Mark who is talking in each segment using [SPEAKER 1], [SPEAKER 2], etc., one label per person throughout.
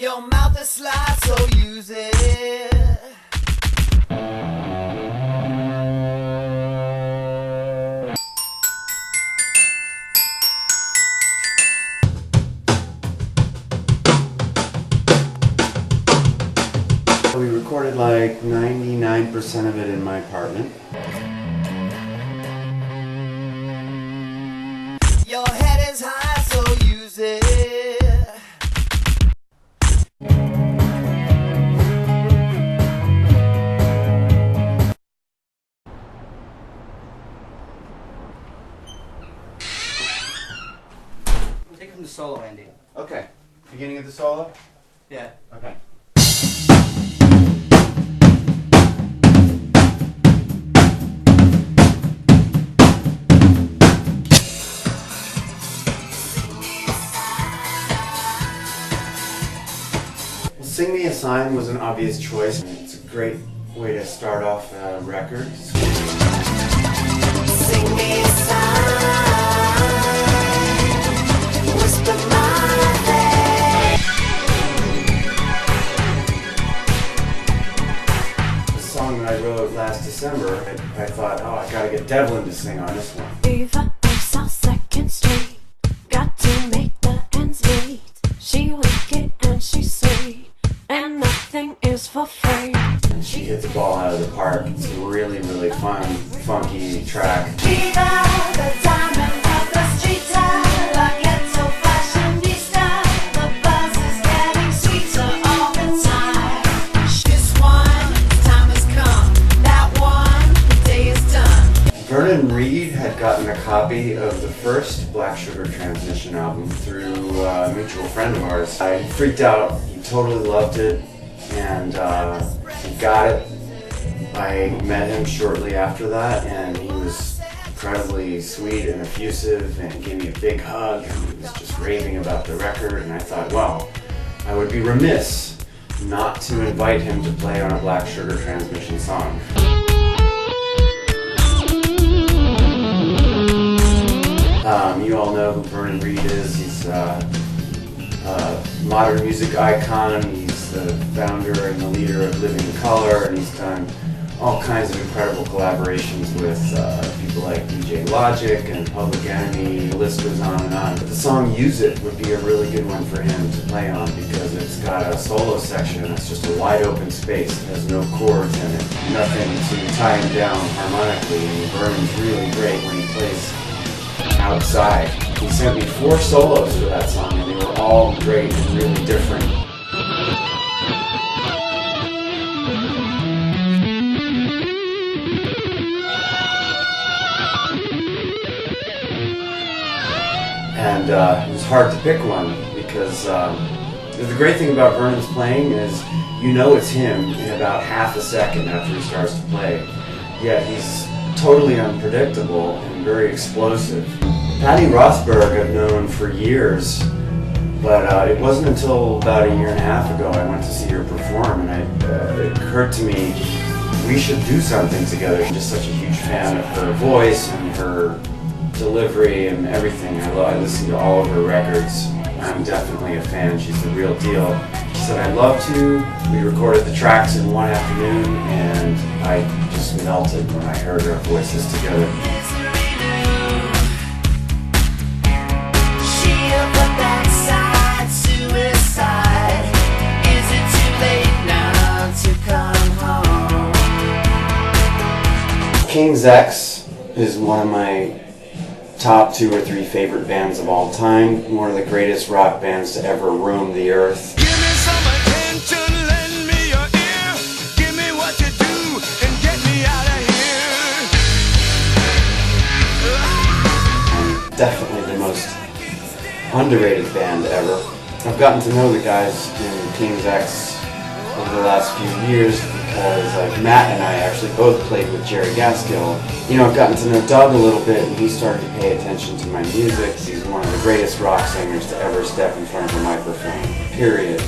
[SPEAKER 1] Your mouth is slide, so use it.
[SPEAKER 2] We recorded like 99% of it in my apartment.
[SPEAKER 1] Your head is high, so use it.
[SPEAKER 3] Take it from the solo, Andy.
[SPEAKER 2] Okay. Beginning of the solo?
[SPEAKER 3] Yeah.
[SPEAKER 2] Okay. Sing Me a Sign was an obvious choice. It's a great way to start off a record.
[SPEAKER 1] Sing me a sign, whisper my name.
[SPEAKER 2] The song that I wrote last December, I thought, oh, I gotta get Devlin to sing on this one.
[SPEAKER 4] Eva lives on 2nd Street, got to make the ends meet. She wicked and she's sweet, and nothing is for free.
[SPEAKER 2] And she hit the ball out of the park. It's a really, really fun, funky track.
[SPEAKER 1] Viva the diamond of the street, la ghetto fashionista. The buzz is getting sweeter all the time. This one, time has come. That one, the day is done.
[SPEAKER 2] Vernon Reid had gotten a copy of the first Black Sugar Transmission album through a mutual friend of ours. I freaked out. He totally loved it, and he got it. I met him shortly after that, and he was incredibly sweet and effusive, and gave me a big hug, and he was just raving about the record, and I thought, well, I would be remiss not to invite him to play on a Black Sugar Transmission song. You all know who Vernon Reid is. He's a modern music icon. He's the founder and the leader of Living in Color, and he's done all kinds of incredible collaborations with people like DJ Logic and Public Enemy. The list goes on and on. But the song Use It would be a really good one for him to play on because it's got a solo section that's just a wide open space. It has no chords in it, nothing to tie him down harmonically. And Vernon's really great when he plays outside. He sent me 4 solos for that song, and they were all great and really different. And it was hard to pick one because the great thing about Vernon's playing is you know it's him in about half a second after he starts to play. Yet he's totally unpredictable and very explosive. Patti Rothberg I've known for years, but it wasn't until about a year and a half ago I went to see her perform, and it occurred to me we should do something together. I'm just such a huge fan of her voice and her delivery and everything. I listen to all of her records. I'm definitely a fan. She's the real deal. She said I'd love to. We recorded the tracks in one afternoon, and I just melted when I heard our voices together. King's X is one of my top 2 or 3 favorite bands of all time. One of the greatest rock bands to ever roam the earth.
[SPEAKER 5] Give me some attention, lend me your ear. Give me what you do and get me out of here.
[SPEAKER 2] Definitely the most underrated band ever. I've gotten to know the guys in King's X over the last few years because Matt and I actually both played with Jerry Gaskill. You know, I've gotten to know Doug a little bit, and he started to pay attention to my music. He's one of the greatest rock singers to ever step in front of a microphone, period.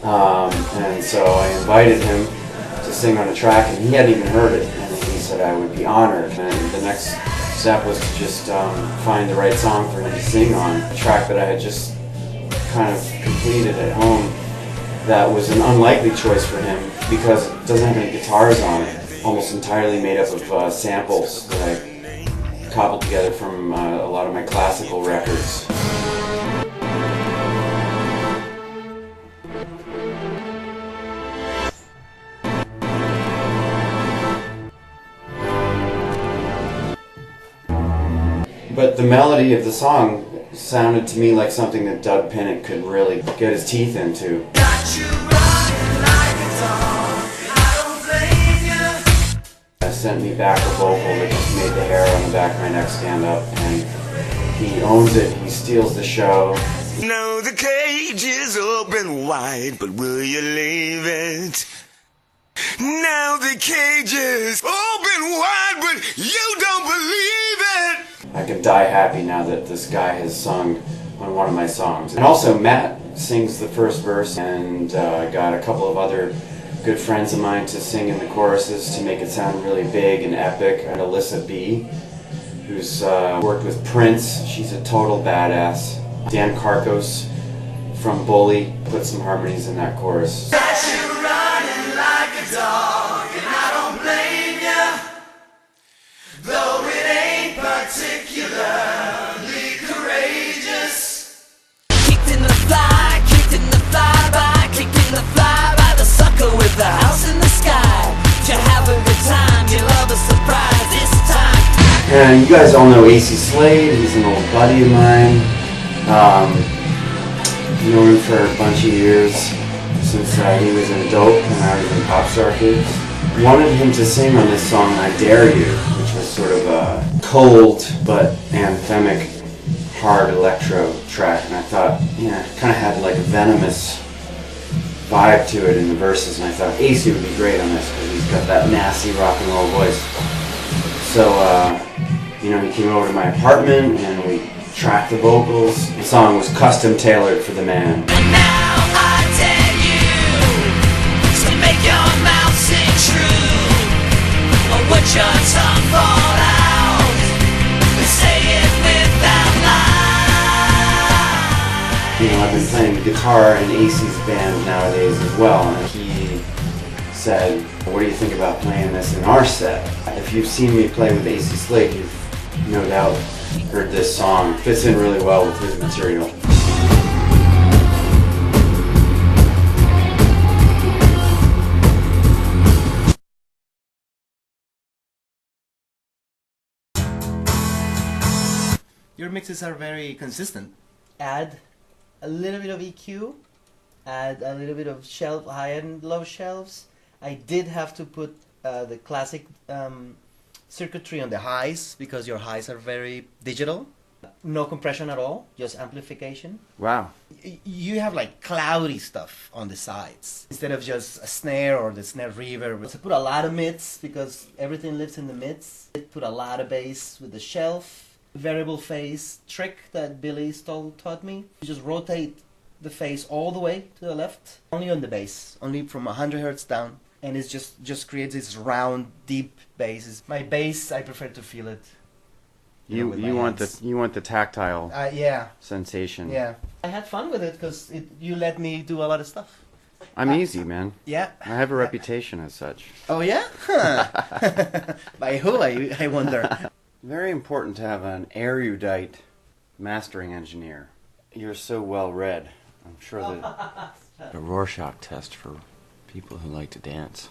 [SPEAKER 2] And so I invited him to sing on a track, and he hadn't even heard it, and he said I would be honored. And the next step was to just find the right song for him to sing on, a track that I had just kind of completed at home. that was an unlikely choice for him because it doesn't have any guitars on it. Almost entirely made up of samples that I cobbled together from a lot of my classical records. But the melody of the song sounded to me like something that Doug Pinnick could really get his teeth into.
[SPEAKER 1] Got you running like a dog, I don't blame you.
[SPEAKER 2] Sent me back a vocal that just made the hair on the back of my neck stand up, and he owns it, he steals the show.
[SPEAKER 5] Now the cage is open wide, but will you leave it? Now the cage is open wide, but you don't believe it.
[SPEAKER 2] I could die happy now that this guy has sung on one of my songs. And also Matt sings the first verse, and I got a couple of other good friends of mine to sing in the choruses to make it sound really big and epic. And Alyssa B, who's worked with Prince, she's a total badass. Dan Carcos from Bully put some harmonies in that chorus.
[SPEAKER 1] Got you running like a dog, and I don't blame you. Though it ain't particularly courageous.
[SPEAKER 6] Kicked in the fly by the sucker with the house in the sky. You have a good time, you love a surprise this time.
[SPEAKER 2] And you guys all know Acey Slade, he's an old buddy of mine. Known him for a bunch of years, since he was in Dope and I was in Popstar Kids. Wanted him to sing on this song, I Dare You, which was sort of a cold but anthemic hard electro track, and I thought, yeah, it kind of had like a venomous vibe to it in the verses, and I thought Acey would be great on this because he's got that nasty rock and roll voice. So, he came over to my apartment and we tracked the vocals. The song was custom tailored for the man.
[SPEAKER 6] And now I dare you to make your mouth sing true, or would your tongue fall out and say it without lie.
[SPEAKER 2] I've been playing guitar in Acey's band nowadays as well, and he said, what do you think about playing this in our set? If you've seen me play with Acey Slade, you've no doubt heard this song. It fits in really well with his material.
[SPEAKER 3] Your mixes are very consistent. Add a little bit of EQ, add a little bit of shelf, high and low shelves. I did have to put the classic circuitry on the highs because your highs are very digital. No compression at all, just amplification.
[SPEAKER 2] Wow.
[SPEAKER 3] You have like cloudy stuff on the sides instead of just a snare or the snare reverb. So put a lot of mids because everything lives in the mids. Put a lot of bass with the shelf. Variable phase trick that Billy Stoll taught me. You just rotate the phase all the way to the left, only on the bass, only from 100 hertz down, and it just creates this round, deep bass. My bass, I prefer to feel it.
[SPEAKER 2] You want the tactile
[SPEAKER 3] yeah,
[SPEAKER 2] sensation.
[SPEAKER 3] yeah. I had fun with it because you let me do a lot of stuff.
[SPEAKER 2] I'm easy, man.
[SPEAKER 3] Yeah.
[SPEAKER 2] I have a reputation as such.
[SPEAKER 3] Oh yeah? Huh. By who? I wonder.
[SPEAKER 2] Very important to have an erudite mastering engineer. You're so well read. I'm sure that a Rorschach test for people who like to dance.